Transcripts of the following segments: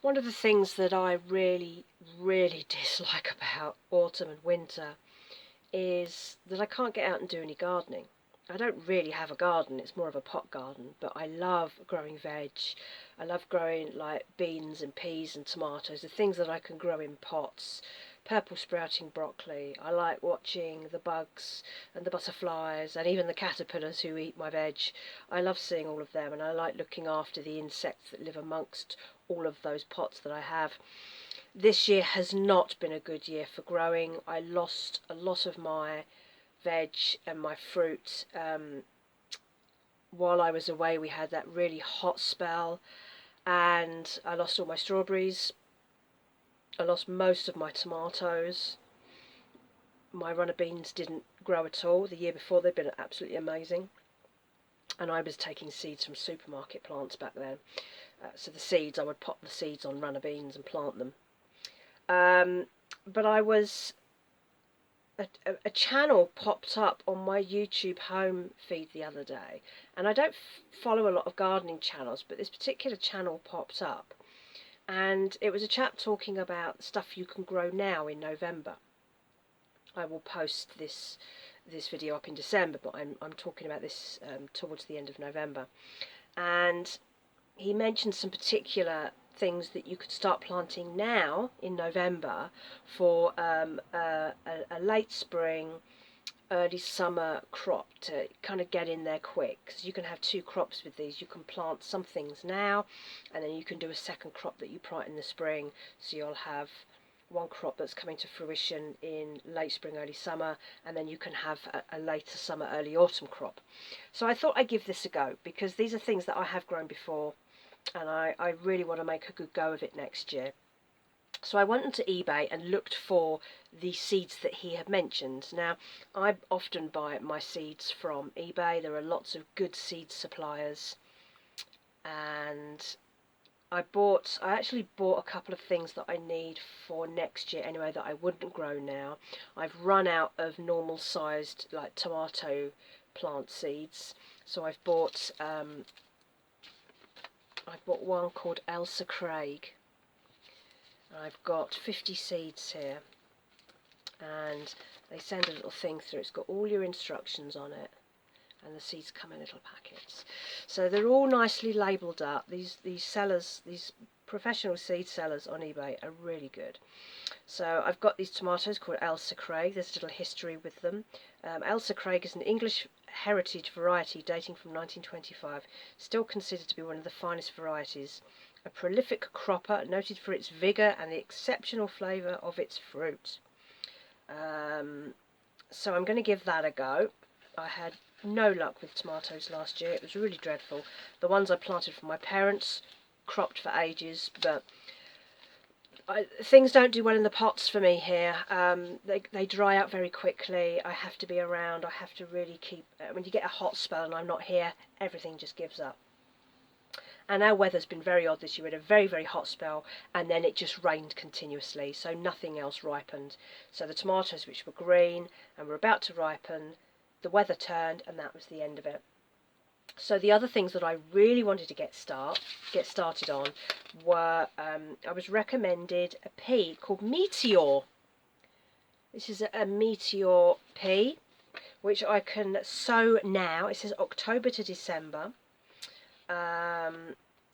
One of the things that I really, really dislike about autumn and winter is that I can't get out and do any gardening. I don't really have a garden, it's more of a pot garden, but I love growing veg. I love growing like beans and peas and tomatoes, the things that I can grow in pots. Purple sprouting broccoli. I like watching the bugs and the butterflies and even the caterpillars who eat my veg. I love seeing all of them, and I like looking after the insects that live amongst all of those pots that I have. This year has not been a good year for growing. I lost a lot of my veg and my fruit. While I was away, we had that really hot spell, and I lost all my strawberries. I lost most of my tomatoes. My runner beans didn't grow at all. The year before, they'd been absolutely amazing. And I was taking seeds from supermarket plants back then. So the seeds, I would pop the seeds on runner beans and plant them. But I was a channel popped up on my YouTube home feed the other day, and I don't follow a lot of gardening channels, but this particular channel popped up, and it was a chap talking about stuff you can grow now in November. I will post this video up in December, but I'm talking about this towards the end of November, and he mentioned some particular things that you could start planting now in November for a late spring, early summer crop to kind of get in there quick. Because you can have two crops with these. You can plant some things now, and then you can do a second crop that you plant in the spring. So you'll have one crop that's coming to fruition in late spring, early summer, and then you can have a later summer, early autumn crop. So I thought I'd give this a go, because these are things that I have grown before, and I really want to make a good go of it next year. So I went onto eBay and looked for the seeds that he had mentioned. Now, I often buy my seeds from eBay. There are lots of good seed suppliers, and I actually bought a couple of things that I need for next year anyway, that I wouldn't grow now. I've run out of normal sized like tomato plant seeds, so I've bought one called Elsa Craig. I've got 50 seeds here, and they send a little thing through. It's got all your instructions on it, and the seeds come in little packets. So they're all nicely labelled up. These sellers, these professional seed sellers on eBay are really good. So I've got these tomatoes called Elsa Craig. There's a little history with them. Elsa Craig is an English heritage variety dating from 1925, still considered to be one of the finest varieties. A prolific cropper, noted for its vigour and the exceptional flavour of its fruit. So I'm going to give that a go. I had no luck with tomatoes last year. It was really dreadful. The ones I planted for my parents cropped for ages, but things don't do well in the pots for me here. They dry out very quickly. I have to be around. I have to really keep... when you get a hot spell and I'm not here, everything just gives up. And our weather's been very odd this year. We had a very, very hot spell, and then it just rained continuously, so nothing else ripened. So the tomatoes, which were green and were about to ripen, the weather turned, and that was the end of it. So the other things that I really wanted to get started on were, I was recommended a pea called Meteor. This is a Meteor pea, which I can sow now. It says October to December.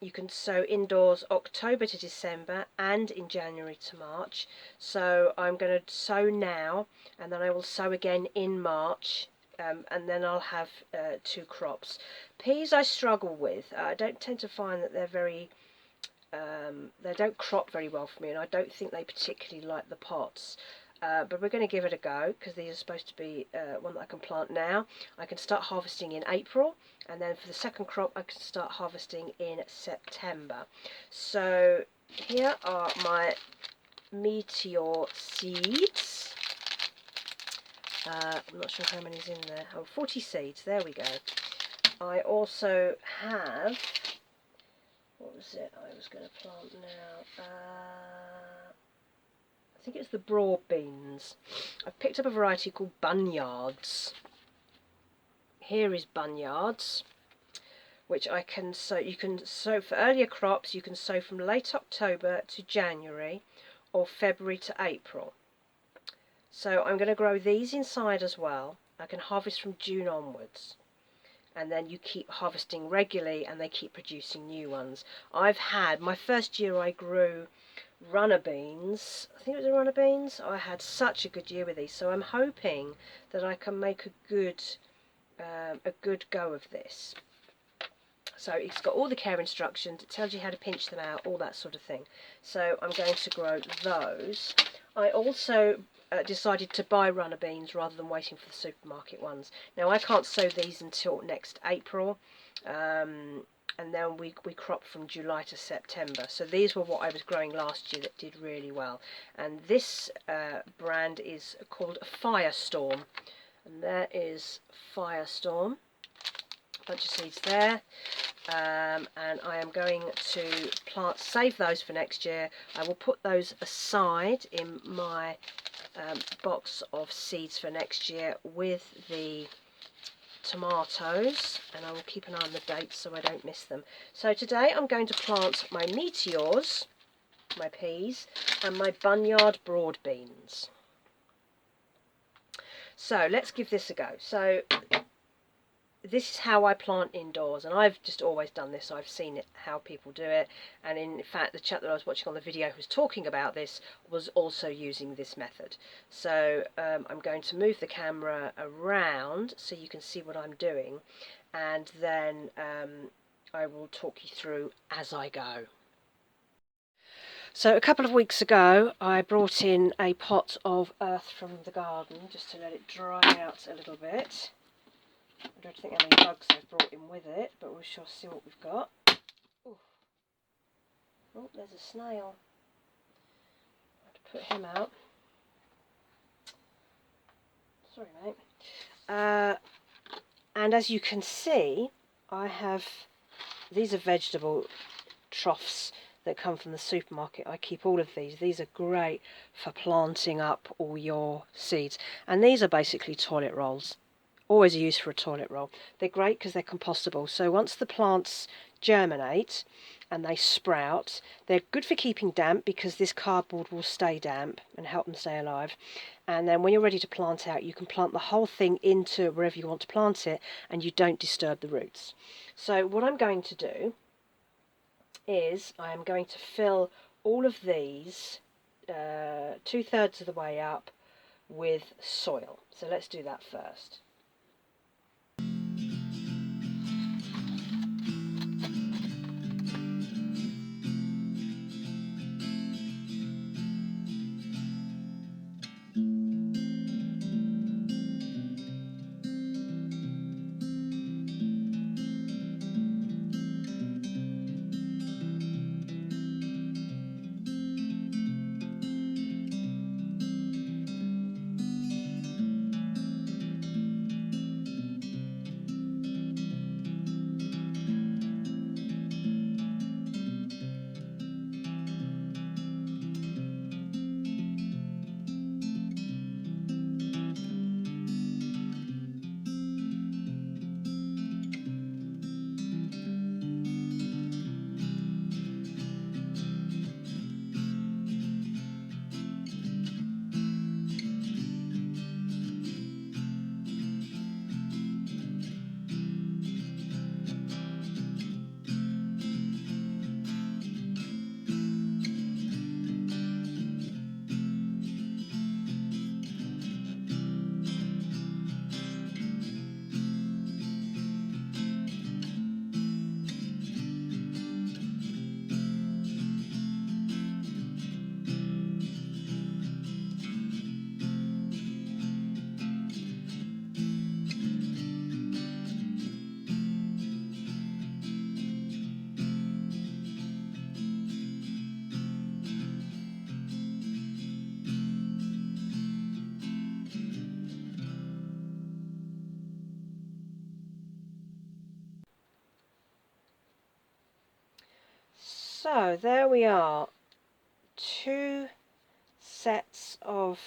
You can sow indoors October to December and in January to March. So I'm going to sow now, and then I will sow again in March, and then I'll have two crops. Peas I struggle with. I don't tend to find that they're very... they don't crop very well for me, and I don't think they particularly like the pots. But we're going to give it a go, because these are supposed to be one that I can plant now. I can start harvesting in April, and then for the second crop I can start harvesting in September. So here are my Meteor seeds. I'm not sure how many's in there. Oh, 40 seeds, there we go. I also have... what was it I was going to plant now? I think it's the broad beans. I've picked up a variety called Bunyards. Here is Bunyards, which I can sow. You can sow for earlier crops. You can sow from late October to January, or February to April. So I'm going to grow these inside as well. I can harvest from June onwards, and then you keep harvesting regularly and they keep producing new ones. I've had, my first year I grew runner beans, I think it was the runner beans. I had such a good year with these, so I'm hoping that I can make a good go of this. So it's got all the care instructions, it tells you how to pinch them out, all that sort of thing. So I'm going to grow those. I also decided to buy runner beans rather than waiting for the supermarket ones. Now I can't sow these until next April, and then we crop from July to September. So these were what I was growing last year that did really well. And this brand is called Firestorm, and there is Firestorm. Bunch of seeds there. And I am going to save those for next year. I will put those aside in my box of seeds for next year with the tomatoes, and I will keep an eye on the dates so I don't miss them. So today I'm going to plant my meteors, my peas, and my bunyard broad beans. So let's give this a go. So this is how I plant indoors, and I've just always done this. I've seen it, how people do it, and in fact the chap that I was watching on the video who was talking about this was also using this method. So I'm going to move the camera around so you can see what I'm doing, and then I will talk you through as I go. So a couple of weeks ago I brought in a pot of earth from the garden just to let it dry out a little bit. I don't think any bugs I've brought in with it, but we shall see what we've got. Ooh. Oh, there's a snail. I have to put him out. Sorry, mate. And as you can see, these are vegetable troughs that come from the supermarket. I keep all of these. These are great for planting up all your seeds. And these are basically toilet rolls. Always used for a toilet roll. They're great because they're compostable. So once the plants germinate and they sprout, they're good for keeping damp because this cardboard will stay damp and help them stay alive. And then when you're ready to plant out, you can plant the whole thing into wherever you want to plant it, and you don't disturb the roots. So what I'm going to do is I'm going to fill all of these 2/3 of the way up with soil. So let's do that first. So there we are, 2 sets of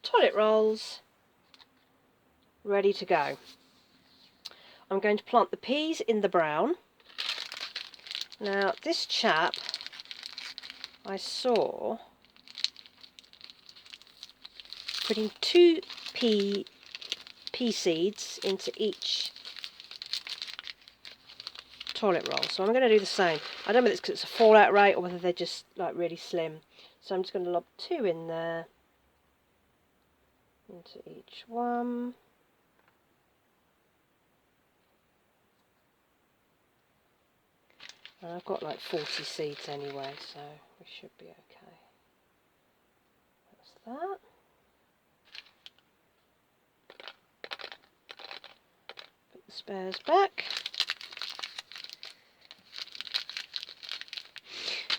toilet rolls ready to go. I'm going to plant the peas in the brown. Now, this chap I saw putting 2 pea seeds into each toilet roll. So I'm going to do the same. I don't know if it's because it's a fallout rate or whether they're just like really slim. So I'm just going to lob 2 in there into each one. And I've got like 40 seeds anyway, so we should be okay. That's that. Put the spares back.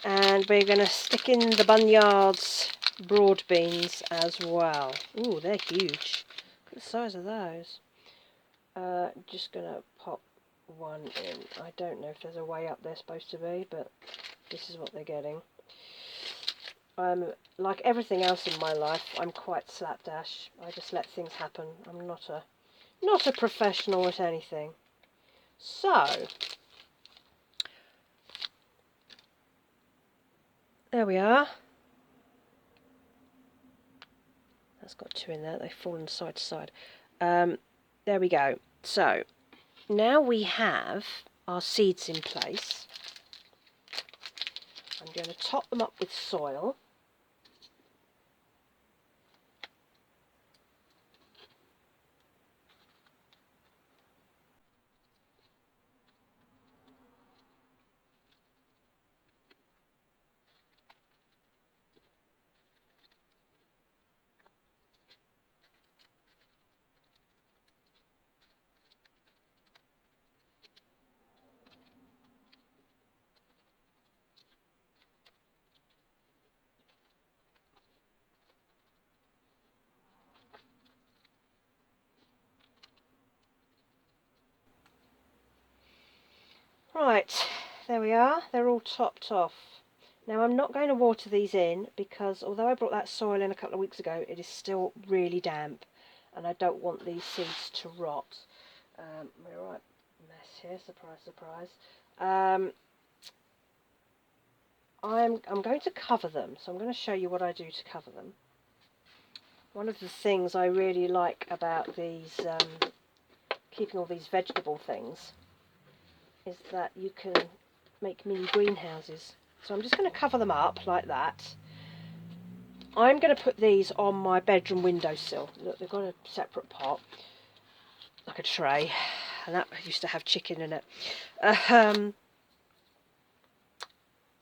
And we're going to stick in the Bunyard's broad beans as well. Ooh, they're huge. Look at the size of those. Just going to pop one in. I don't know if there's a way up they're supposed to be, but this is what they're getting. Like everything else in my life, I'm quite slapdash. I just let things happen. I'm not a professional at anything. So, there we are. That's got 2 in there. They've fallen side to side. There we go. So, now we have our seeds in place. I'm going to top them up with soil. Right, there we are. They're all topped off. Now I'm not going to water these in because although I brought that soil in a couple of weeks ago, it is still really damp and I don't want these seeds to rot. We're a right mess here, surprise, surprise. I'm going to cover them, so I'm going to show you what I do to cover them. One of the things I really like about these, keeping all these vegetable things, is that you can make mini greenhouses. So I'm just going to cover them up like that. I'm going to put these on my bedroom windowsill. Look, they've got a separate pot, like a tray, and that used to have chicken in it.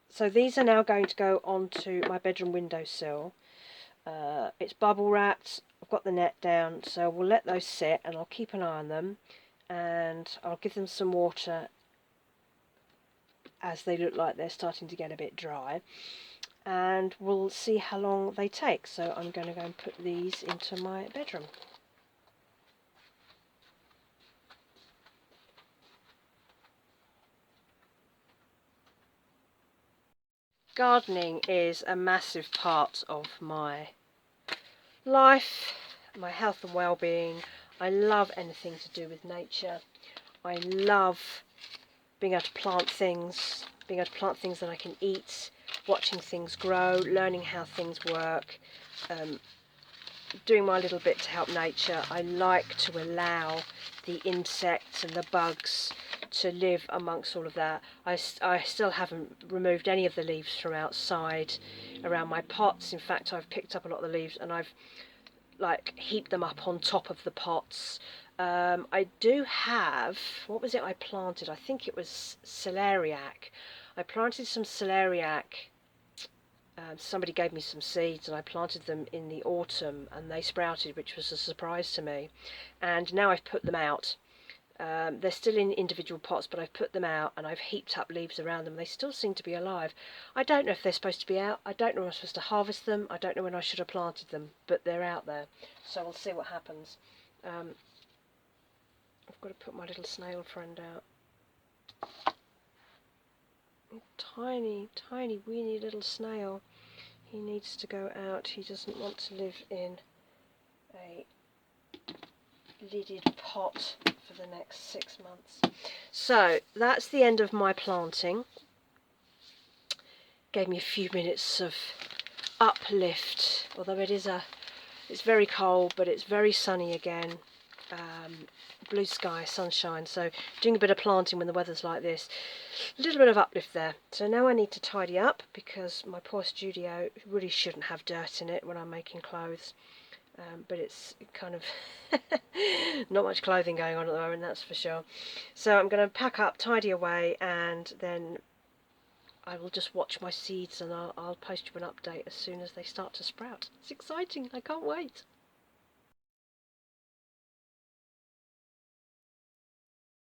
So these are now going to go onto my bedroom windowsill. It's bubble wrapped. I've got the net down, so we'll let those sit and I'll keep an eye on them and I'll give them some water as they look like they're starting to get a bit dry, and we'll see how long they take. So I'm going to go and put these into my bedroom. Gardening is a massive part of my life, my health and well-being. I love anything to do with nature. I love being able to plant things that I can eat, watching things grow, learning how things work, doing my little bit to help nature. I like to allow the insects and the bugs to live amongst all of that. I still haven't removed any of the leaves from outside around my pots. In fact, I've picked up a lot of the leaves and I've like heaped them up on top of the pots. I do have, what was it I planted? I think it was celeriac. I planted some celeriac. Somebody gave me some seeds and I planted them in the autumn and they sprouted, which was a surprise to me. And now I've put them out. They're still in individual pots, but I've put them out and I've heaped up leaves around them. They still seem to be alive. I don't know if they're supposed to be out. I don't know when I'm supposed to harvest them. I don't know when I should have planted them, but they're out there. So we'll see what happens. I've got to put my little snail friend out. Tiny, tiny, weeny little snail. He needs to go out. He doesn't want to live in a lidded pot for the next 6 months. So that's the end of my planting. Gave me a few minutes of uplift, although it's very cold, but it's very sunny again. Blue sky, sunshine, so doing a bit of planting when the weather's like this, a little bit of uplift there. So now I need to tidy up, because my poor studio really shouldn't have dirt in it when I'm making clothes, but it's kind of not much clothing going on at the moment, that's for sure. So I'm going to pack up, tidy away, and then I will just watch my seeds, and I'll post you an update as soon as they start to sprout. It's exciting, I can't wait.